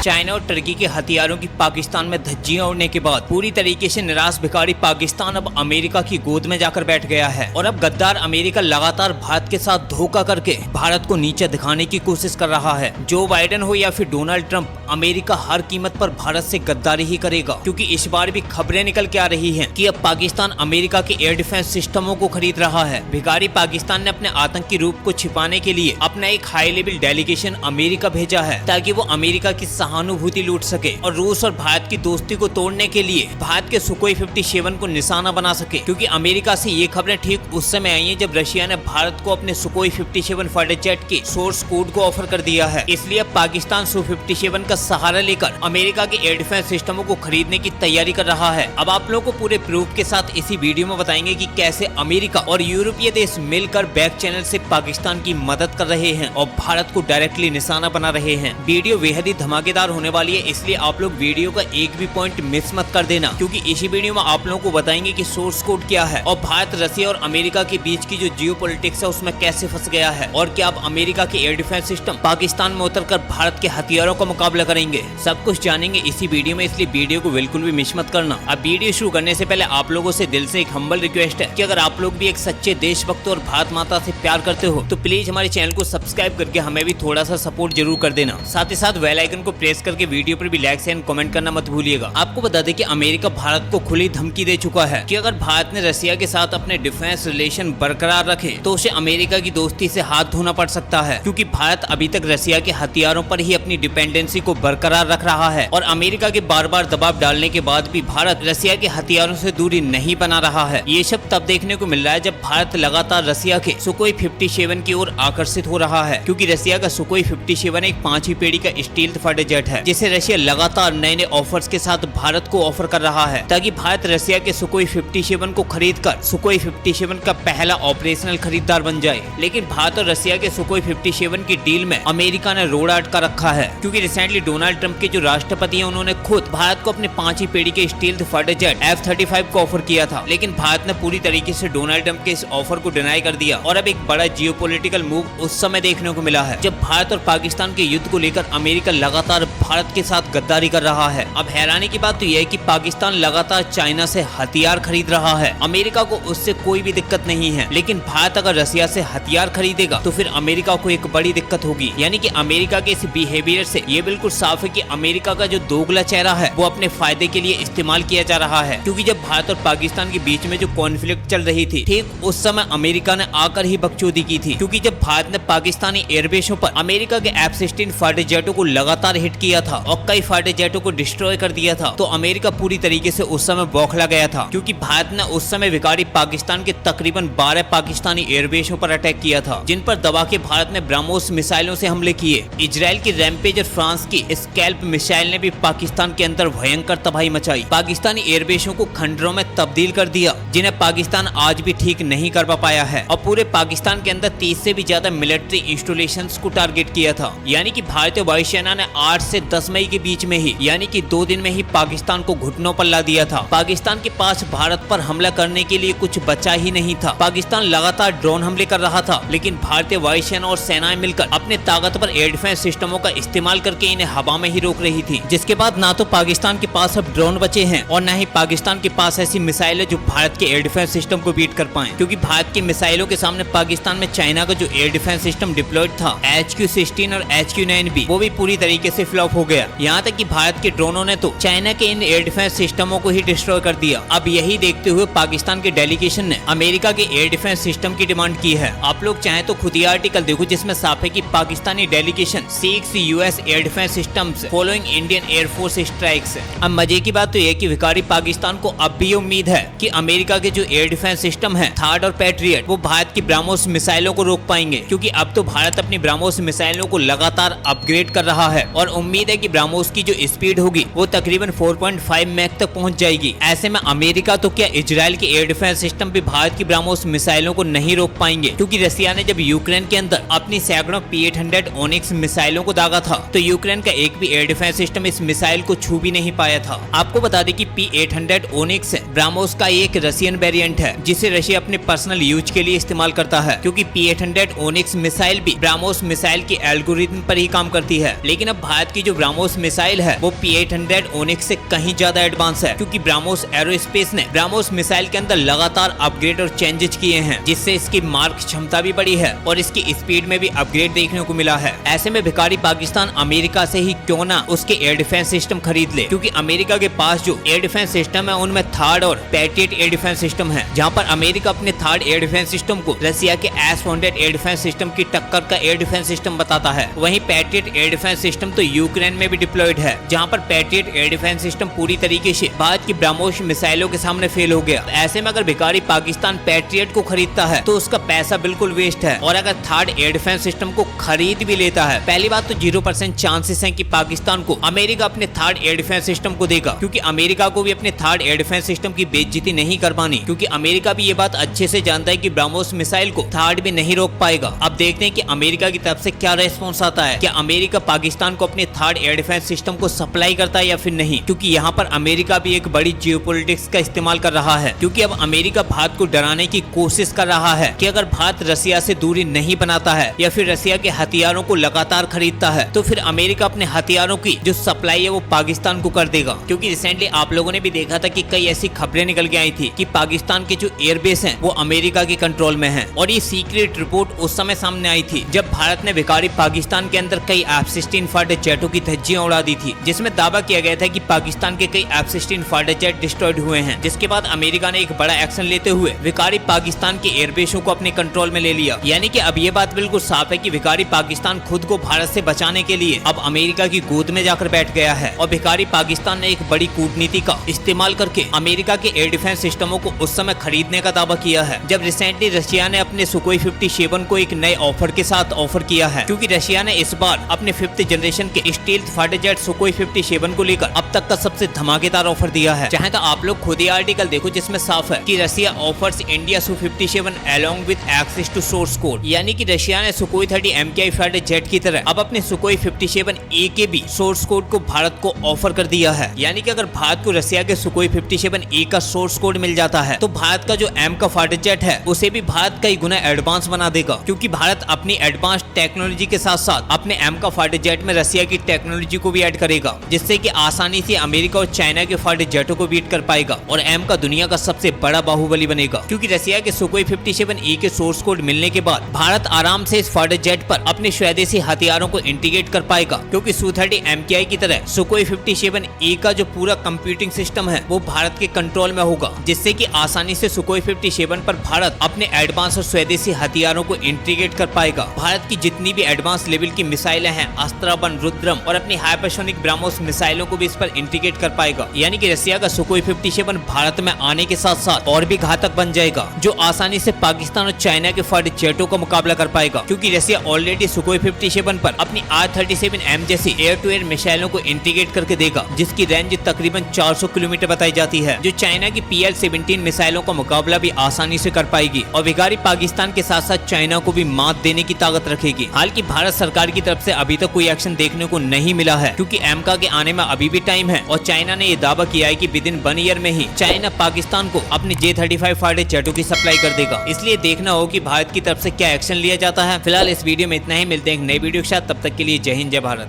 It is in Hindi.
चाइना और टर्की के हथियारों की पाकिस्तान में धज्जियां उड़ने के बाद पूरी तरीके से निराश भिखारी पाकिस्तान अब अमेरिका की गोद में जाकर बैठ गया है और अब गद्दार अमेरिका लगातार भारत के साथ धोखा करके भारत को नीचे दिखाने की कोशिश कर रहा है। जो बाइडेन हो या फिर डोनाल्ड ट्रंप, अमेरिका हर कीमत पर भारत से गद्दारी ही करेगा, क्योंकि इस बार भी खबरें निकल के आ रही हैं कि अब पाकिस्तान अमेरिका के एयर डिफेंस सिस्टमों को खरीद रहा है। भिखारी पाकिस्तान ने अपने आतंकी रूप को छिपाने के लिए अपना एक हाई लेवल डेलीगेशन अमेरिका भेजा है ताकि वो अमेरिका की सहानुभूति लूट सके और रूस और भारत की दोस्ती को तोड़ने के लिए भारत के सुखोई 57 को निशाना बना सके। क्योंकि अमेरिका से ये खबरें ठीक उस समय आई हैं जब रशिया ने भारत को अपने सुखोई 57 फाइटर जेट के सोर्स कोड को ऑफर कर दिया है। इसलिए अब पाकिस्तान Su-57 का सहारा लेकर अमेरिका के एयर डिफेंस सिस्टमों को खरीदने की तैयारी कर रहा है। अब आप लोगों को पूरे प्रूफ के साथ इसी वीडियो में बताएंगे कि कैसे अमेरिका और यूरोपीय देश मिलकर बैक चैनल से पाकिस्तान की मदद कर रहे हैं और भारत को डायरेक्टली निशाना बना रहे हैं। वीडियो बेहद ही धमाकेदार होने वाली है, इसलिए आप लोग वीडियो का एक भी पॉइंट मिस मत कर देना, क्योंकि इसी वीडियो में आप लोगों को बताएंगे कि सोर्स कोड क्या है और भारत, रसिया और अमेरिका के बीच की जो जियोपॉलिटिक्स है उसमें कैसे फंस गया है और क्या अब अमेरिका के एयर डिफेंस सिस्टम पाकिस्तान में उतरकर भारत के हथियारों का मुकाबला करेंगे। सब कुछ जानेंगे इसी वीडियो में, इसलिए वीडियो को बिल्कुल भी मिस मत करना। अब वीडियो शुरू करने से पहले आप लोगों से दिल से एक हम्बल रिक्वेस्ट है कि अगर आप लोग भी एक सच्चे देशभक्त और भारत माता से प्यार करते हो तो प्लीज हमारे चैनल को सब्सक्राइब करके हमें भी थोड़ा सा सपोर्ट जरूर कर देना। साथ ही साथ बेल आइकन को प्रेस करके वीडियो पर भी लाइक एंड कमेंट करना मत भूलिएगा। आपको बता दें कि अमेरिका भारत को खुली धमकी दे चुका है कि अगर भारत ने रसिया के साथ अपने डिफेंस रिलेशन बरकरार रखे तो उसे अमेरिका की दोस्ती से हाथ धोना पड़ सकता है, क्योंकि भारत अभी तक रसिया के हथियारों पर ही अपनी डिपेंडेंसी को बरकरार रख रहा है और अमेरिका के बार बार दबाव डालने के बाद भी भारत रसिया के हथियारों से दूरी नहीं बना रहा है। ये सब तब देखने को मिल रहा है जब भारत लगातार रसिया के सुखोई 57 की ओर आकर्षित हो रहा है, क्योंकि रसिया का सुखोई 57 एक 5 ही पीढ़ी का स्टील्थ फाइटर जेट है जिसे रशिया लगातार नए नए ऑफर्स के साथ भारत को ऑफर कर रहा है ताकि भारत रसिया के सुखोई 57 को खरीद कर सुखोई 57 का पहला ऑपरेशनल खरीदार बन जाए। लेकिन भारत और रसिया के सुखोई 57 की डील में अमेरिका ने रोड़ा अटका रखा है, क्योंकि रिसेंटली डोनाल्ड ट्रंप के जो राष्ट्रपति हैं उन्होंने खुद भारत को अपने 5 ही पीढ़ी के स्टील्थ फाइटर जेट F-35 को ऑफर किया था, लेकिन भारत ने पूरी तरीके से डोनाल्ड ट्रंप के इस ऑफर को डिनाई कर दिया और अब एक बड़ा जियोपॉलिटिकल मूव उस समय देखने को मिला है जब भारत और पाकिस्तान के युद्ध को लेकर अमेरिका लगातार भारत के साथ गद्दारी कर रहा है। अब हैरानी की बात तो यह है कि पाकिस्तान लगातार चाइना से हथियार खरीद रहा है, अमेरिका को उससे कोई भी दिक्कत नहीं है, लेकिन भारत अगर रसिया से हथियार खरीदेगा तो फिर अमेरिका को एक बड़ी दिक्कत होगी। यानी कि अमेरिका के इस बिहेवियर से ये बिल्कुल साफ है कि अमेरिका का जो दोगला चेहरा है वो अपने फायदे के लिए इस्तेमाल किया जा रहा है। क्योंकि जब भारत और पाकिस्तान के बीच में जो कॉन्फ्लिक्ट चल रही थी, ठीक उस समय अमेरिका ने आकर ही बकचोदी की थी, क्योंकि जब भारत ने पाकिस्तानी एयरबेसों पर अमेरिका के F-16 फाइटर जेटों को लगातार हिट किया था और कई फाइटर जेटों को डिस्ट्रॉय कर दिया था, तो अमेरिका पूरी तरीके से उस समय बौखला गया था, क्योंकि भारत ने उस समय भिखारी पाकिस्तान के तकरीबन 12 पाकिस्तानी एयरबेसों पर अटैक किया था, जिन पर दबा के भारत ने ब्रह्मोस मिसाइलों से हमले किए। इजराइल की रैम्पेज और फ्रांस की स्कैल्प मिसाइल ने भी पाकिस्तान के अंदर भयंकर तबाही मचाई, पाकिस्तानी एयरबेसों को खंडरों में तब्दील कर दिया, जिन्हें पाकिस्तान आज भी ठीक नहीं कर पाया है और पूरे पाकिस्तान के अंदर 30 से भी ज्यादा मिलिट्री इंस्टॉलेशंस को टारगेट किया था। यानी कि भारतीय वायुसेना ने 8 से 10 मई के बीच में ही, यानी कि 2 दिन में ही पाकिस्तान को घुटनों पर ला दिया था। पाकिस्तान के पास भारत पर हमला करने के लिए कुछ बचा ही नहीं था। पाकिस्तान लगातार ड्रोन हमले कर रहा था, लेकिन भारतीय वायुसेना और सेनाएं मिलकर अपने ताकतवर एयर डिफेंस सिस्टमों का इस्तेमाल करके इन्हें हवा में ही रोक रही थी, जिसके बाद ना तो पाकिस्तान के पास अब ड्रोन बचे हैं और न ही पाकिस्तान के पास ऐसी मिसाइल है जो भारत के एयर डिफेंस सिस्टम को बीट कर पाए, क्योंकि भारत की मिसाइलों के सामने पाकिस्तान में चाइना का जो एयर डिफेंस सिस्टम डिप्लॉयड था HQ-16 और HQ-9B, वो भी पूरी तरीके से फ्लॉप हो गया। यहाँ तक कि भारत के ड्रोनों ने तो चाइना के इन एयर डिफेंस सिस्टमों को ही डिस्ट्रॉय कर दिया। अब यही देखते हुए पाकिस्तान के डेलीगेशन ने अमेरिका के एयर डिफेंस सिस्टम की डिमांड की है। आप लोग चाहें तो खुद ही आर्टिकल देखो, जिसमें साफ है कि Pakistani delegation seeks US air defence systems following Indian air force strikes. अब मजे की बात तो यह कि भिखारी पाकिस्तान को अब भी उम्मीद है कि अमेरिका के जो एयर डिफेंस सिस्टम है थार्ड और पैट्रियट, वो भारत की ब्रह्मोस मिसाइलों को रोक पाएंगे, क्योंकि अब तो भारत अपनी ब्रह्मोस मिसाइलों को लगातार अपग्रेड कर रहा है और उम्मीद है कि ब्रह्मोस की जो स्पीड होगी वो तकरीबन 4.5 मैक तक पहुंच जाएगी। ऐसे में अमेरिका तो क्या, इजराइल के एयर डिफेंस सिस्टम भी भारत की ब्रह्मोस मिसाइलों को नहीं रोक पाएंगे, क्योंकि रसिया ने जब यूक्रेन के अंदर अपनी सैकड़ों P-800 ओनिक्स मिसाइलों को दागा था तो यूक्रेन का एक भी एयर डिफेंस सिस्टम इस मिसाइल को छू भी नहीं पाया था। आपको बता दें कि P-800 ओनिक्स ब्रह्मोस का एक रशियन वेरिएंट है जिसे रशिया अपने पर्सनल यूज के लिए इस्तेमाल करता है, क्योंकि P-800 ओनिक्स मिसाइल भी ब्रह्मोस मिसाइल की एल्गोरिथम पर ही काम करती है। लेकिन अब भारत भारत की जो ब्रह्मोस मिसाइल है वो P-800 ओनिक्स से कहीं ज्यादा एडवांस है, क्योंकि ब्रह्मोस एरोस्पेस ने ब्रह्मोस मिसाइल के अंदर लगातार अपग्रेड और चेंजेस किए हैं, जिससे इसकी मार्क क्षमता भी बढ़ी है और इसकी स्पीड में भी अपग्रेड देखने को मिला है। ऐसे में भिखारी पाकिस्तान अमेरिका से ही क्यों ना उसके एयर डिफेंस सिस्टम खरीद ले, क्योंकि अमेरिका के पास जो एयर डिफेंस सिस्टम है उनमें थर्ड और पैट्रियट एयर डिफेंस सिस्टम है, जहां पर अमेरिका अपने थर्ड एयर डिफेंस सिस्टम को रसिया के S-400 एयर डिफेंस सिस्टम की टक्कर का एयर डिफेंस सिस्टम बताता है। वहीं पैट्रियट एयर डिफेंस सिस्टम तो यूक्रेन में भी डिप्लॉयड है, जहां पर पैट्रियट एयर डिफेंस सिस्टम पूरी तरीके से भारत की ब्रह्मोस मिसाइलों के सामने फेल हो गया। ऐसे में अगर भिखारी पाकिस्तान पैट्रियट को खरीदता है तो उसका पैसा बिल्कुल वेस्ट है, और अगर थर्ड एयर डिफेंस सिस्टम को खरीद भी लेता है, पहली बात तो 0% चांसेस हैं कि पाकिस्तान को अमेरिका अपने थर्ड एयर डिफेंस सिस्टम को देगा, क्योंकि अमेरिका को भी अपने थर्ड एयर डिफेंस सिस्टम की बेइज्जती नहीं करवानी, क्योंकि अमेरिका भी ये बात अच्छे से जानता है कि ब्रह्मोस मिसाइल को थर्ड भी नहीं रोक पाएगा। अब देखते हैं कि अमेरिका की तरफ से क्या रेस्पॉन्स आता है, क्या अमेरिका पाकिस्तान को अपने थर्ड एयर डिफेंस सिस्टम को सप्लाई करता है या फिर नहीं, क्योंकि यहाँ पर अमेरिका भी एक बड़ी जियोपॉलिटिक्स का इस्तेमाल कर रहा है, क्योंकि अब अमेरिका भारत को डराने की कोशिश कर रहा है कि अगर भारत रसिया से दूरी नहीं बनाता है या फिर रसिया के हथियारों को लगातार खरीदता है तो फिर अमेरिका अपने हथियारों की जो सप्लाई है वो पाकिस्तान को कर देगा। क्योंकि रिसेंटली आप लोगों ने भी देखा था कि कई ऐसी खबरें निकल के आई थी कि पाकिस्तान के जो एयरबेस हैं वो अमेरिका के कंट्रोल में हैं, और ये सीक्रेट रिपोर्ट उस समय सामने आई थी जब भारत ने भिखारी पाकिस्तान के अंदर कई F-16 फाइटर जेटों की धज्जियां उड़ा दी थी, जिसमें दावा किया गया था कि पाकिस्तान के कई F-16 फाइटर जेट डिस्ट्रॉयड हुए हैं। जिसके बाद अमेरिका ने एक बड़ा एक्शन लेते हुए भिखारी पाकिस्तान के एयरबेसों को अपने कंट्रोल में ले लिया। यानी कि अब ये बात बिल्कुल साफ है कि भिखारी पाकिस्तान खुद को भारत से बचाने के लिए अब अमेरिका की गोद में जाकर बैठ गया है, और भिखारी पाकिस्तान ने एक बड़ी कूटनीति का इस्तेमाल करके अमेरिका के एयर डिफेंस सिस्टमों को उस समय खरीदने का दावा किया है, जब रिसेंटली रशिया ने अपने सुकोई 57 को एक नए ऑफर के साथ ऑफर किया है, क्योंकि रशिया ने इस बार अपने 5th जनरेशन के स्टील्थ फाइटर जेट सुकोई 57 को लेकर अब तक का सबसे धमाकेदार ऑफर दिया है। चाहे तो आप लोग खुद ही आर्टिकल देखो, जिसमें साफ है कि Russia offers India Su-57 along with access to source code, यानी कि रशिया ने सुकोई 30 MKI फाइटर जेट की तरह अब अपने सुकोई 57A के भी सोर्स कोड को भारत को ऑफर कर दिया है। यानी कि अगर भारत को रशिया के सुकोई 57A का सोर्स कोड मिल जाता है तो भारत का जो M का फाइटर जेट है उसे भी भारत कई गुना एडवांस बना देगा, क्योंकि भारत अपनी एडवांस टेक्नोलॉजी के साथ साथ अपने M का फाइटर जेट में रशिया की टेक्नोलॉजी को भी ऐड करेगा, जिससे कि आसानी से अमेरिका और चाइना के फाइटर जेटों को बीट कर पाएगा और M का दुनिया का सबसे बड़ा बाहुबली बनेगा। क्योंकि रशिया के सुकोई 57A के सोर्स कोड मिलने के बाद भारत आराम से इस फाइटर जेट पर अपने स्वदेशी हथियारों को इंटीग्रेट कर पाएगा, क्योंकि Su-30 MKI की तरह सुकोई 57A का जो पूरा कंप्यूटिंग सिस्टम है वो भारत के कंट्रोल में होगा, जिससे कि आसानी से सुकोई 57 पर भारत अपने एडवांस और स्वदेशी हथियारों को इंटीग्रेट कर पाएगा। भारत की जितनी भी एडवांस लेवल की मिसाइलें हैं, अस्त्रावन, रुद्रम और अपनी हाइपरसोनिक ब्रह्मोस मिसाइलों को भी इस पर इंटीग्रेट कर पाएगा। यानी कि रशिया का सुकोई 57 भारत में आने के साथ साथ और भी घातक बन जाएगा, जो आसानी से पाकिस्तान और चाइना के फाइटर जेटों का मुकाबला कर पाएगा, क्योंकि रशिया ऑलरेडी सुकोई 57 पर अपनी R-37M जैसी एयर टू एयर मिसाइलों को इंटीग्रेट करके देगा, जिसकी रेंज तकरीबन 400 किलोमीटर बताई जाती है, जो चाइना की PL-17 मिसाइलों का मुकाबला भी आसानी से कर पाएगी और भिखारी पाकिस्तान के साथ साथ चाइना को भी मात देने की ताकत रखेगी। हालांकि भारत सरकार की तरफ से अभी तक कोई एक्शन देखने को नहीं मिला है, क्योंकि एमका के आने में अभी भी टाइम है, और चाइना ने ये दावा किया है कि विदिन 1 ईयर में ही चाइना पाकिस्तान को अपने J-35 फाइटर जेटों की सप्लाई कर देगा। इसलिए देखना हो कि भारत की तरफ से क्या एक्शन लिया जाता है। फिलहाल इस वीडियो में इतना ही, मिलते हैं एक नई वीडियो के साथ, तब तक के लिए जय हिंद, जय भारत।